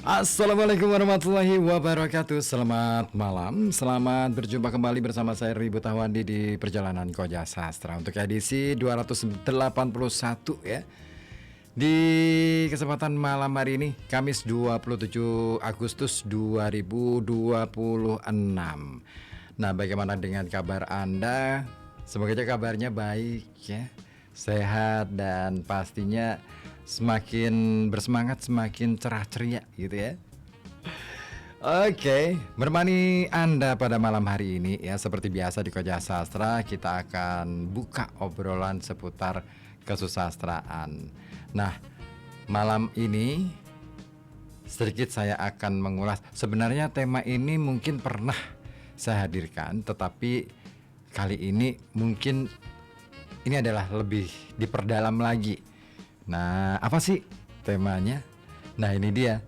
Assalamualaikum warahmatullahi wabarakatuh. Selamat malam, selamat berjumpa kembali bersama saya Ribu Tawandi di Perjalanan Koja Sastra untuk edisi 281 ya. Di kesempatan malam hari ini, Kamis 27 Agustus 2026. Nah, bagaimana dengan kabar Anda? Semoga aja kabarnya baik ya, sehat dan pastinya semakin bersemangat, semakin cerah ceria gitu ya. Oke, menemani Anda pada malam hari ini ya, seperti biasa di Koja Sastra kita akan buka obrolan seputar kesusastraan. Nah, malam ini sedikit saya akan mengulas. Sebenarnya tema ini mungkin pernah saya hadirkan, tetapi kali ini mungkin ini adalah lebih diperdalam lagi. Nah, apa sih temanya? Nah, ini dia.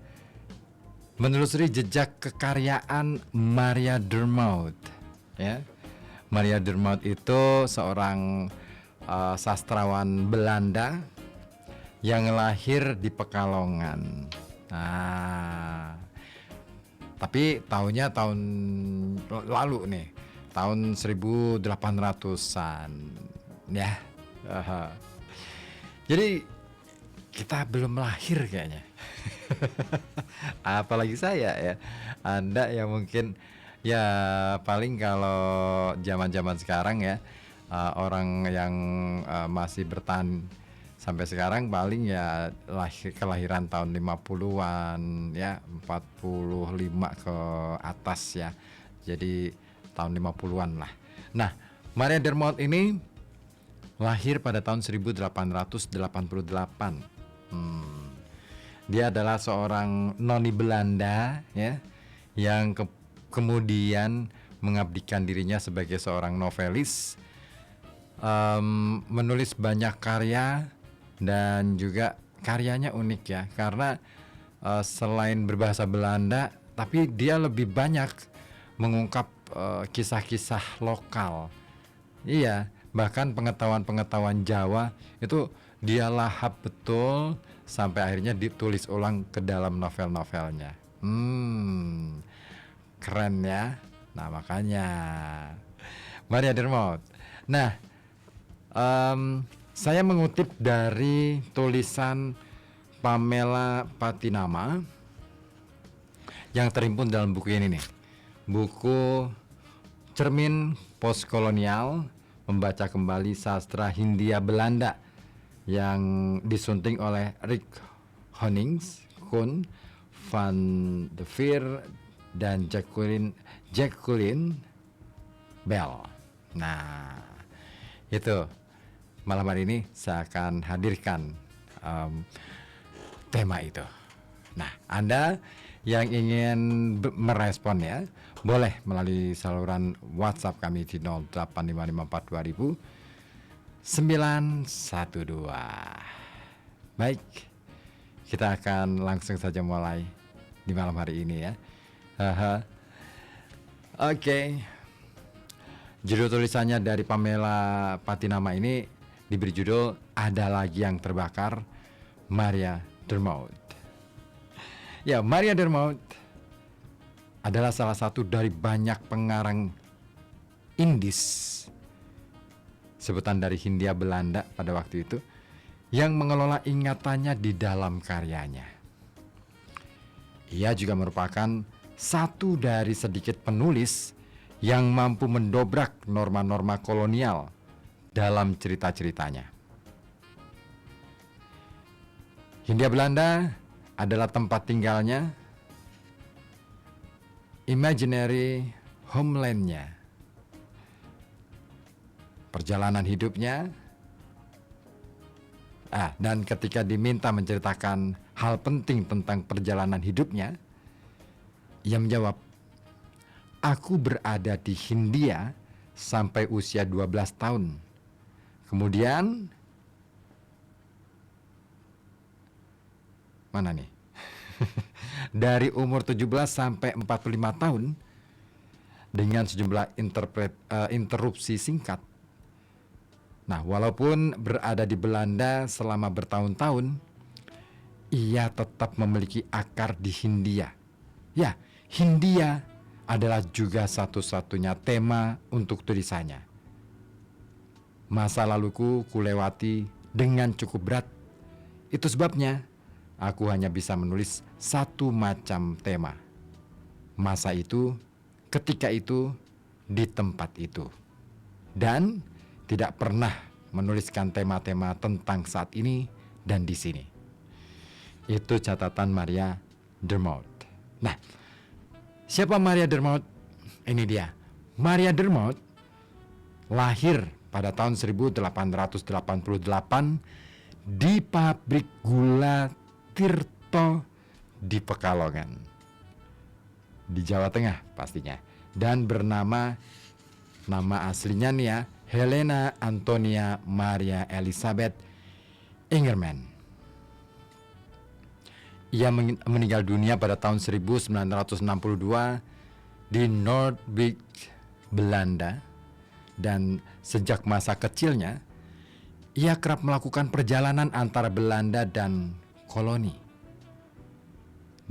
Menelusuri jejak kekaryaan Maria Dermout ya. Maria Dermout itu seorang sastrawan Belanda yang lahir di Pekalongan. Nah, tapi tahunnya tahun lalu nih, tahun 1800-an ya. Jadi kita belum lahir kayaknya. Apalagi saya ya. Anda yang mungkin ya paling kalau zaman-zaman sekarang ya, orang yang masih bertahan sampai sekarang paling ya kelahiran tahun 50-an ya, 45 ke atas ya. Jadi tahun 50-an lah. Nah, Maria Dermout ini lahir pada tahun 1888. Dia adalah seorang noni Belanda ya, yang kemudian mengabdikan dirinya sebagai seorang novelis, menulis banyak karya dan juga karyanya unik ya, karena selain berbahasa Belanda, tapi dia lebih banyak mengungkap kisah-kisah lokal. Iya, bahkan pengetahuan-pengetahuan Jawa itu dia lahap betul sampai akhirnya ditulis ulang ke dalam novel-novelnya. Keren ya. Nah, makanya Maria Dermout. Nah, saya mengutip dari tulisan Pamela Patinama yang terhimpun dalam buku ini nih. Buku Cermin Postkolonial, membaca kembali sastra Hindia Belanda yang disunting oleh Rick Honings, Koen van de Veer dan Jacqueline Bell. Nah, itu malam hari ini saya akan hadirkan tema itu. Nah, Anda yang ingin merespon ya, boleh melalui saluran WhatsApp kami di 08554200 912. Baik, kita akan langsung saja mulai di malam hari ini ya. Oke. Judul tulisannya dari Pamela Patinama ini diberi judul Ada Lagi Yang Terbakar, Maria Dermout. Ya, Maria Dermout adalah salah satu dari banyak pengarang Indis, sebutan dari Hindia Belanda pada waktu itu, yang mengelola ingatannya di dalam karyanya. Ia juga merupakan satu dari sedikit penulis yang mampu mendobrak norma-norma kolonial dalam cerita-ceritanya. Hindia Belanda adalah tempat tinggalnya, imaginary homeland-nya, perjalanan hidupnya, dan ketika diminta menceritakan hal penting tentang perjalanan hidupnya, ia menjawab, "Aku berada di Hindia sampai usia 12 tahun. Kemudian mana nih? Dari umur 17 sampai 45 tahun dengan sejumlah interupsi singkat. Nah, walaupun berada di Belanda selama bertahun-tahun, ia tetap memiliki akar di Hindia. Ya, Hindia adalah juga satu-satunya tema untuk tulisannya. Masa laluku kulewati dengan cukup berat. Itu sebabnya aku hanya bisa menulis satu macam tema. Masa itu, ketika itu, di tempat itu. Dan tidak pernah menuliskan tema-tema tentang saat ini dan di sini. Itu catatan Maria Dermout. Nah, siapa Maria Dermout? Ini dia. Maria Dermout lahir pada tahun 1888 di pabrik gula Tirto di Pekalongan, di Jawa Tengah pastinya. Dan bernama, nama aslinya nih ya, Helena Antonia Maria Elizabeth Ingerman. Ia meninggal dunia pada tahun 1962 di Noordwijk, Belanda. Dan sejak masa kecilnya, ia kerap melakukan perjalanan antara Belanda dan koloni.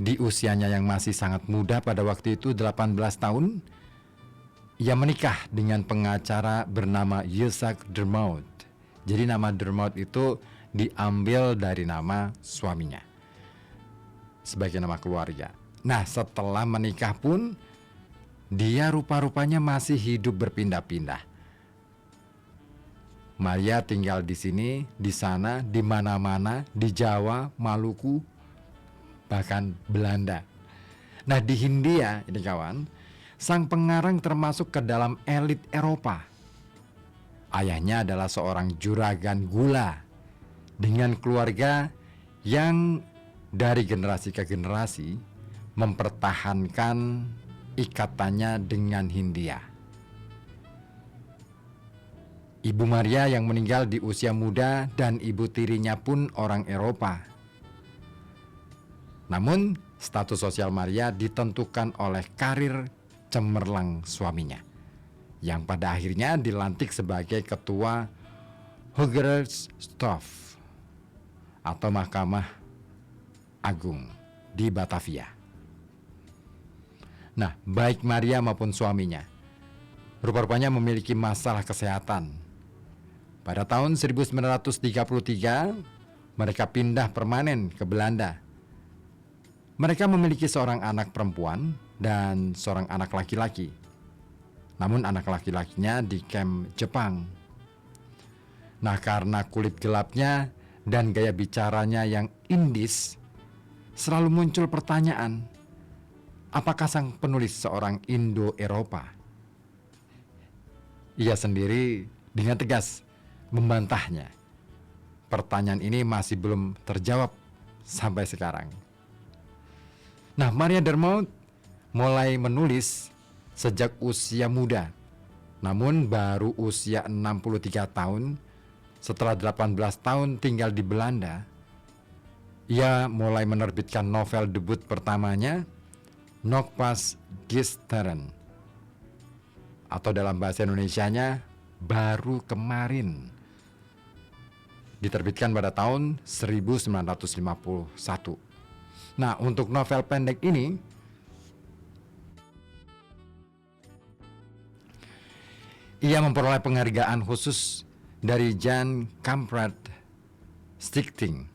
Di usianya yang masih sangat muda pada waktu itu, 18 tahun, ia menikah dengan pengacara bernama Jacques Dermout. Jadi nama Dermout itu diambil dari nama suaminya sebagai nama keluarga. Nah, setelah menikah pun dia rupa-rupanya masih hidup berpindah-pindah. Maria tinggal di sini, di sana, di mana-mana, di Jawa, Maluku, bahkan Belanda. Nah, di Hindia ini kawan, sang pengarang termasuk ke dalam elit Eropa. Ayahnya adalah seorang juragan gula dengan keluarga yang dari generasi ke generasi mempertahankan ikatannya dengan Hindia. Ibu Maria yang meninggal di usia muda dan ibu tirinya pun orang Eropa. Namun, status sosial Maria ditentukan oleh karir cemerlang suaminya, yang pada akhirnya dilantik sebagai ketua Hooggerechtshof atau Mahkamah Agung di Batavia. Nah, baik Maria maupun suaminya rupa-rupanya memiliki masalah kesehatan. Pada tahun 1933, mereka pindah permanen ke Belanda. Mereka memiliki seorang anak perempuan dan seorang anak laki-laki. Namun anak laki-lakinya di kamp Jepang. Nah, karena kulit gelapnya dan gaya bicaranya yang Indis, selalu muncul pertanyaan, apakah sang penulis seorang Indo-Eropa? Ia sendiri dengan tegas membantahnya. Pertanyaan ini masih belum terjawab sampai sekarang. Nah, Maria Dermout mulai menulis sejak usia muda. Namun baru usia 63 tahun, setelah 18 tahun tinggal di Belanda, ia mulai menerbitkan novel debut pertamanya, Nog Pas Gisteren, atau dalam bahasa Indonesianya, baru kemarin. Diterbitkan pada tahun 1951. Nah, untuk novel pendek ini, ia memperoleh penghargaan khusus dari Jan Kamprad Stichting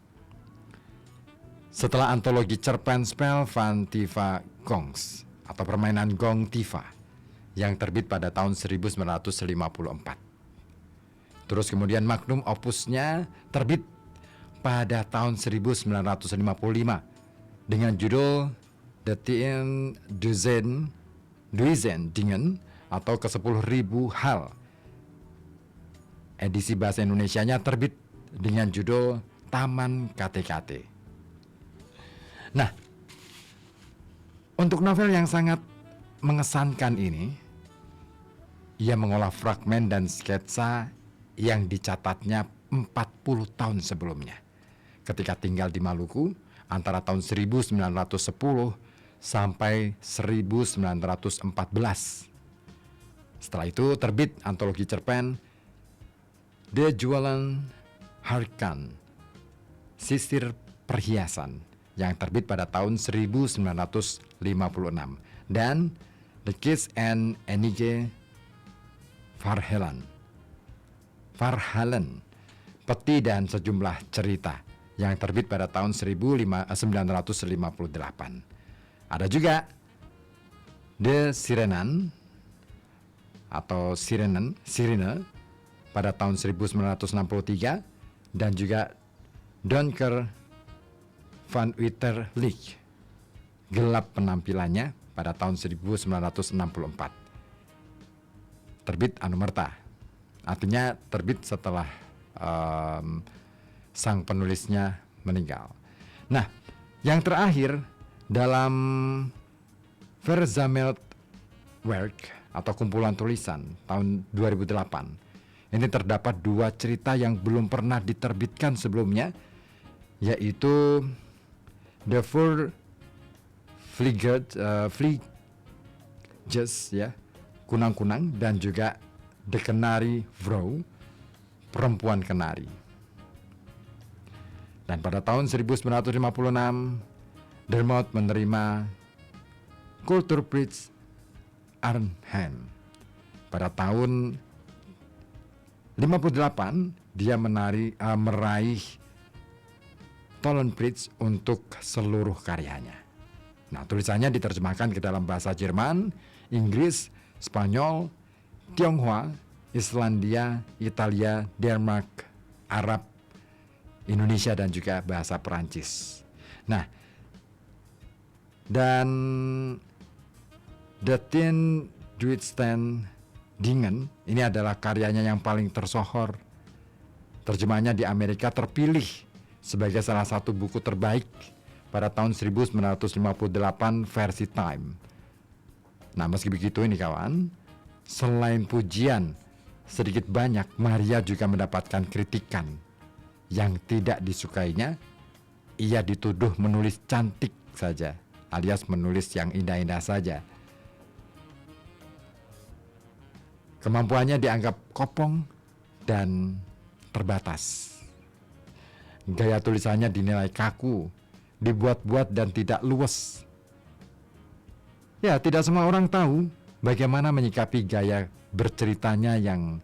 setelah antologi cerpenspel van Tiva Gongs atau permainan Gong Tiva yang terbit pada tahun 1954. Terus kemudian magnum opusnya terbit pada tahun 1955 dengan judul The 10.000 Dingen atau ke-10.000 hal. Edisi bahasa Indonesianya terbit dengan judul Taman KTKT. Nah, untuk novel yang sangat mengesankan ini, ia mengolah fragmen dan sketsa yang dicatatnya 40 tahun sebelumnya, ketika tinggal di Maluku antara tahun 1910 sampai 1914. Setelah itu terbit antologi cerpen De Jualan Harkan, Sisir Perhiasan yang terbit pada tahun 1956 dan The Kiss and Enige Varhalen, Peti dan Sejumlah Cerita yang terbit pada tahun 1958. Ada juga The Sirenen atau Sirene pada tahun 1963 dan juga Donker van Uiterlijk, gelap penampilannya pada tahun 1964. Terbit anumerta, artinya terbit setelah sang penulisnya meninggal. Nah, yang terakhir dalam Verzameld Werk atau kumpulan tulisan tahun 2008, ini terdapat 2 cerita yang belum pernah diterbitkan sebelumnya, yaitu The Four Vliegjes, ya, kunang-kunang, dan juga The Canary Vrouw, perempuan kenari. Dan pada tahun 1956, Dermot menerima Kulturprijs Arnhem. Pada tahun 58, dia meraih Tolenprijs untuk seluruh karyanya. Nah, tulisannya diterjemahkan ke dalam bahasa Jerman, Inggris, Spanyol, Tionghoa, Islandia, Italia, Denmark, Arab, Indonesia, dan juga bahasa Perancis. Nah, dan The Tien Duitsten Dingen ini adalah karyanya yang paling tersohor. Terjemahannya di Amerika terpilih sebagai salah satu buku terbaik pada tahun 1958 versi Time. Nah, meski begitu ini kawan, selain pujian sedikit banyak, Maria juga mendapatkan kritikan yang tidak disukainya. Ia dituduh menulis cantik saja, alias menulis yang indah-indah saja. Kemampuannya dianggap kopong dan terbatas. Gaya tulisannya dinilai kaku, dibuat-buat dan tidak luwes. Ya, tidak semua orang tahu bagaimana menyikapi gaya berceritanya yang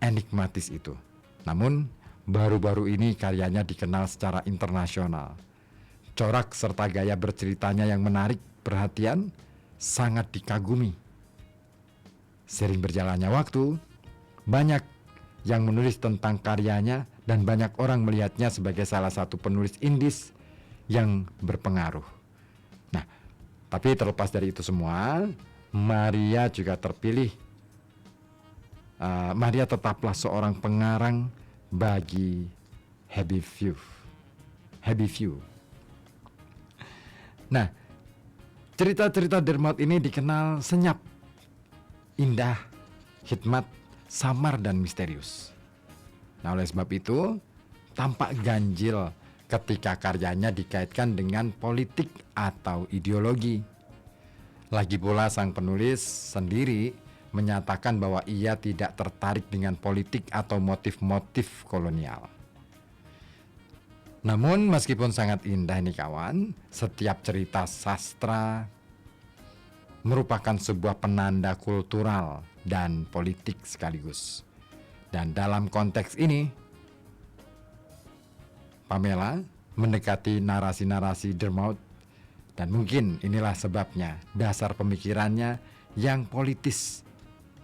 enigmatis itu. Namun, baru-baru ini karyanya dikenal secara internasional. Corak serta gaya berceritanya yang menarik perhatian sangat dikagumi. Sering berjalannya waktu, banyak yang menulis tentang karyanya dan banyak orang melihatnya sebagai salah satu penulis Indis yang berpengaruh. Nah, tapi terlepas dari itu semua, Maria juga terpilih. Maria tetaplah seorang pengarang bagi Heavy View. Nah, cerita-cerita Dermot ini dikenal senyap, indah, hikmat, samar, dan misterius. Nah, oleh sebab itu, tampak ganjil ketika karyanya dikaitkan dengan politik atau ideologi. Lagi pula sang penulis sendiri menyatakan bahwa ia tidak tertarik dengan politik atau motif-motif kolonial. Namun meskipun sangat indah nih kawan, setiap cerita sastra merupakan sebuah penanda kultural dan politik sekaligus. Dan dalam konteks ini, Pamela mendekati narasi-narasi Dermot, dan mungkin inilah sebabnya dasar pemikirannya yang politis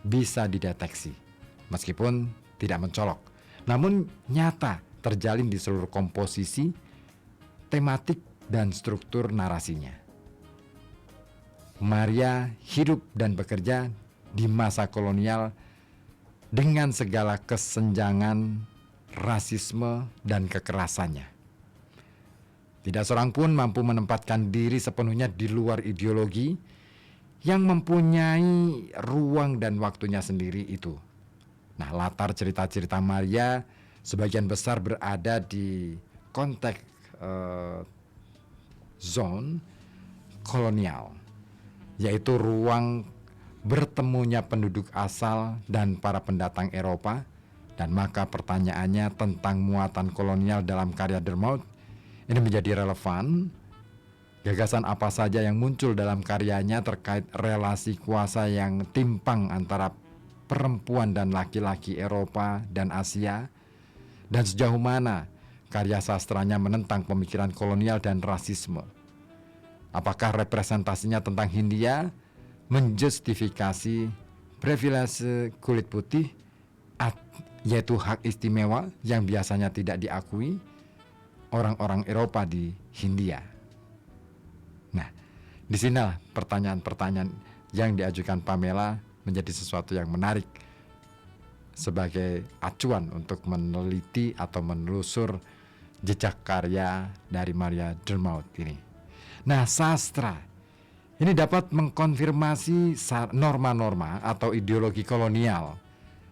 bisa dideteksi, meskipun tidak mencolok, namun nyata terjalin di seluruh komposisi, tematik, dan struktur narasinya. Maria hidup dan bekerja di masa kolonial dengan segala kesenjangan, rasisme, dan kekerasannya. Tidak seorang pun mampu menempatkan diri sepenuhnya di luar ideologi yang mempunyai ruang dan waktunya sendiri itu. Nah, latar cerita-cerita Maria sebagian besar berada di konteks zone kolonial, yaitu ruang bertemunya penduduk asal dan para pendatang Eropa. Dan maka pertanyaannya tentang muatan kolonial dalam karya Dermot Ini menjadi relevan. Gagasan apa saja yang muncul dalam karyanya terkait relasi kuasa yang timpang antara perempuan dan laki-laki Eropa dan Asia, dan sejauh mana karya sastranya menentang pemikiran kolonial dan rasisme. Apakah representasinya tentang Hindia menjustifikasi privilege kulit putih, yaitu hak istimewa yang biasanya tidak diakui orang-orang Eropa di Hindia? Nah, disinilah pertanyaan-pertanyaan yang diajukan Pamela menjadi sesuatu yang menarik sebagai acuan untuk meneliti atau menelusur jejak karya dari Maria Dermout ini. Nah, sastra ini dapat mengkonfirmasi norma-norma atau ideologi kolonial,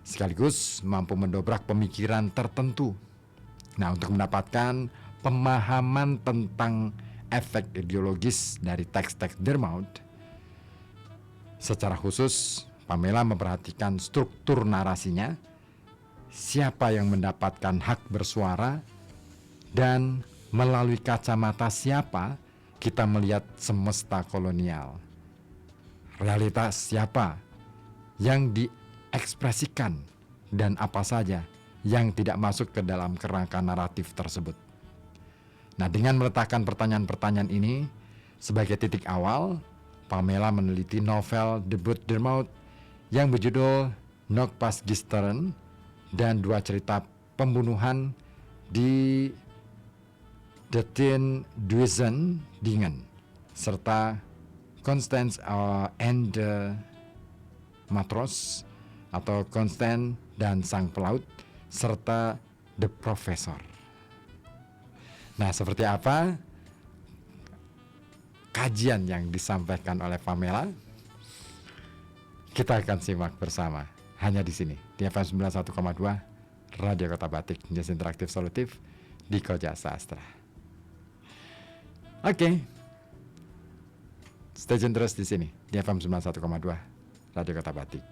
sekaligus mampu mendobrak pemikiran tertentu. Nah, untuk mendapatkan pemahaman tentang efek ideologis dari teks-teks Dermout, secara khusus Pamela memperhatikan struktur narasinya, siapa yang mendapatkan hak bersuara, dan melalui kacamata siapa kita melihat semesta kolonial. Realitas siapa yang diekspresikan dan apa saja yang tidak masuk ke dalam kerangka naratif tersebut. Nah, dengan meletakkan pertanyaan-pertanyaan ini sebagai titik awal, Pamela meneliti novel debut Dermout yang berjudul Nogpasgisteren dan 2 cerita pembunuhan di The Tin Duizend Dingen, serta Constance and the Matros atau Constant dan Sang Pelaut, serta The Professor. Nah, seperti apa kajian yang disampaikan oleh Pamela? Kita akan simak bersama hanya di sini di FM 91,2 Radio Kota Batik, News Interaktif Solutif di Koja Sastra. Oke. Stay tune terus di sini di FM 91,2 Radio Kota Batik.